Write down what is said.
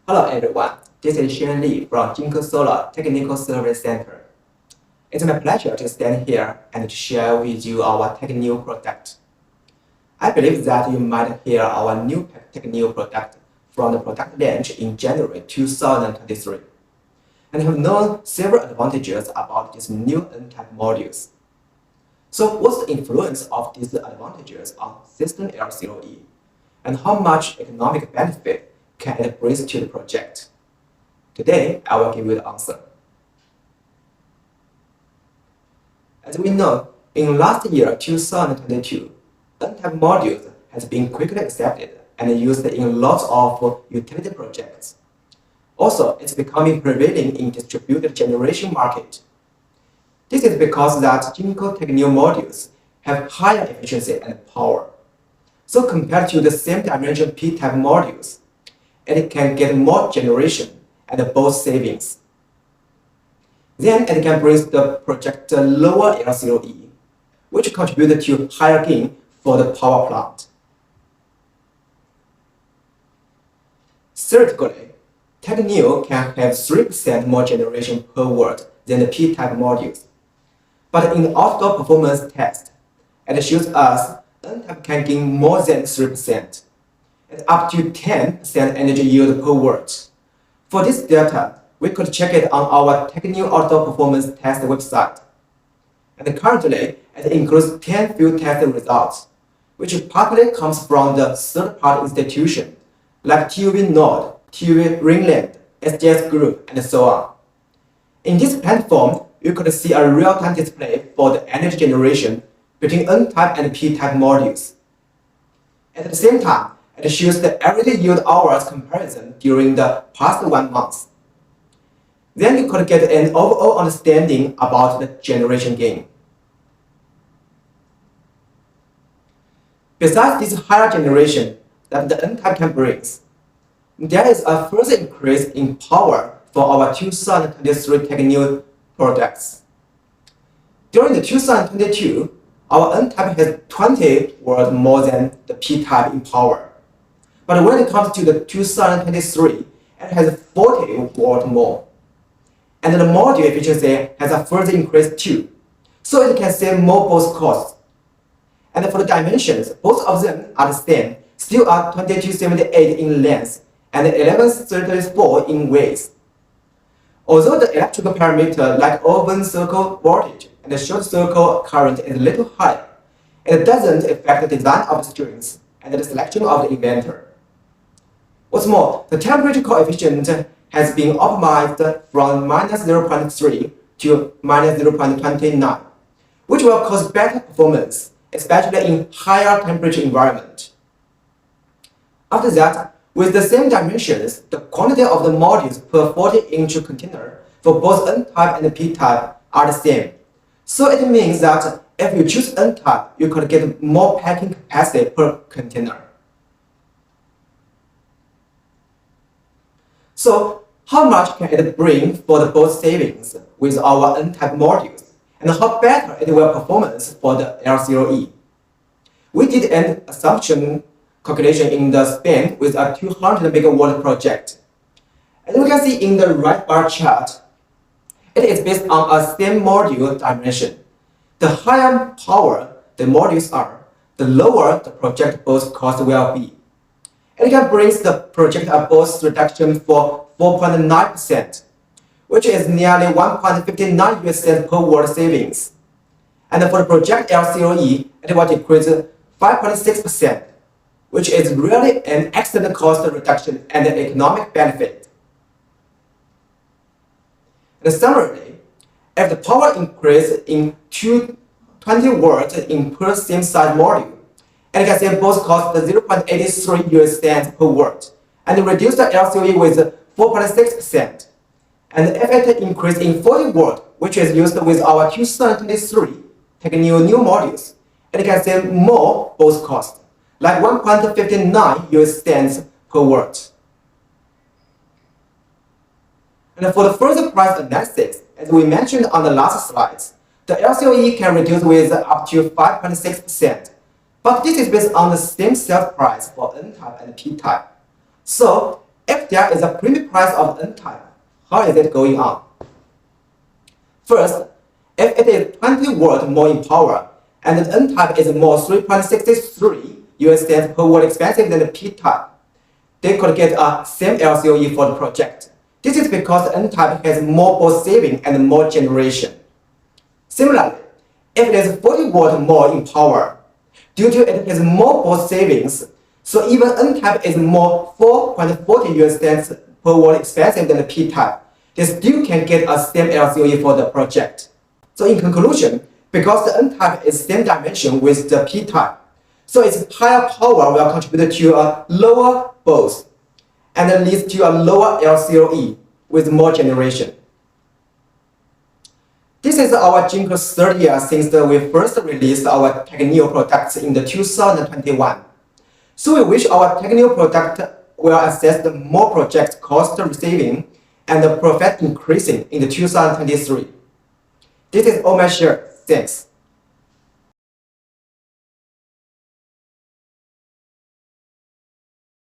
Hello everyone, this is Shen Li from Jinko Solar Technical Service Center. It's my pleasure to stand here and to share with you our tech new product. I believe that you might hear our new tech new product from the product launch in January 2023 and have known several advantages about these new N-type modules. So what's the influence of these advantages on system LCOE and how much economic benefit can it bring to the project? Today, I will give you the answer. As we know, in last year, 2022, N-type modules has been quickly accepted and used in lots of utility projects. Also, it's becoming prevailing in distributed generation market. This is because that Jinko Technical modules have higher efficiency and power. So compared to the same dimension P-type modules, it can get more generation and both savings. Then it can bring the project lower LCOE, which contributes to higher gain for the power plant. Theoretically, Techneo can have 3% more generation per watt than the P-type modules. But in the outdoor performance test, it shows us N-type can gain more than 3%. And up to 10% energy yield per watt. For this data, we could check it on our Technical Outdoor Performance Test website. And currently, it includes 10 field test results, which partly comes from the third-party institution, like TUV Nord, TUV Ringland, SGS Group, and so on. In this platform, you could see a real-time display for the energy generation between N-type and P-type modules. At the same time, it shows the everyday yield hours comparison during the past 1 month. Then you could get an overall understanding about the generation gain. Besides this higher generation that the N-type can bring, there is a further increase in power for our 2023 Technical products. During the 2022, our N-type has 20 watts more than the P-type in power. But when it comes to the 2023, it has 40 watts more. And the module efficiency has a further increase too, so it can save more both costs. And for the dimensions, both of them are the same, still are 2278 in length and 1134 in width. Although the electrical parameter like open circle voltage and the short circle current is a little higher, it doesn't affect the design of the strings and the selection of the inventor. What's more, the temperature coefficient has been optimized from -0.3 to -0.29, which will cause better performance, especially in higher temperature environment. After that, with the same dimensions, the quantity of the modules per 40-inch container for both N-type and P-type are the same. So it means that if you choose N-type, you could get more packing capacity per container. So how much can it bring for the both savings with our N-type modules, and how better it will performance for the LCOE? We did an assumption calculation in the Spain with a 200 megawatt project. As you can see in the right bar chart, it is based on a same module dimension. The higher power the modules are, the lower the project both cost will be. It can bring the project a both reduction for 4.9%, which is nearly 1.59 US cents per watt savings. And for the project LCOE, it will decrease 5.6%, which is really an excellent cost reduction and an economic benefit. And similarly, if the power increase in 20 watts in per same size module, and can save both cost 0.83 US cents per watt and reduce the LCOE with 4.6%. And if it increase in 40 watts, which is used with our 2023 Technical new modules, it can save more both cost, like 1.59 US cents per watt. And for the further price analysis, as we mentioned on the last slides, the LCOE can reduce with up to 5.6%. But this is based on the same sales price for N-type and P-type. So If there is a premium price of N-type, how is it going on? First, if it is 20 watt more in power, and the N-type is more 3.63 US cents per watt expensive than the P-type, they could get a same LCOE for the project. This is because the N-type has more both saving and more generation. Similarly, if it is 40 watt more in power, due to it has more both savings, so even N-type is more 4.40 US cents per watt expensive than the P-type, they still can get a same LCOE for the project. So in conclusion, because the N-type is same dimension with the P-type, so its higher power will contribute to a lower both and leads to a lower LCOE with more generation. This is our Jinko's third year since we first released our technical products in the 2021. So we wish our technical product will assess the more project cost saving and the profit increasing in the 2023. This is all my share. Thanks.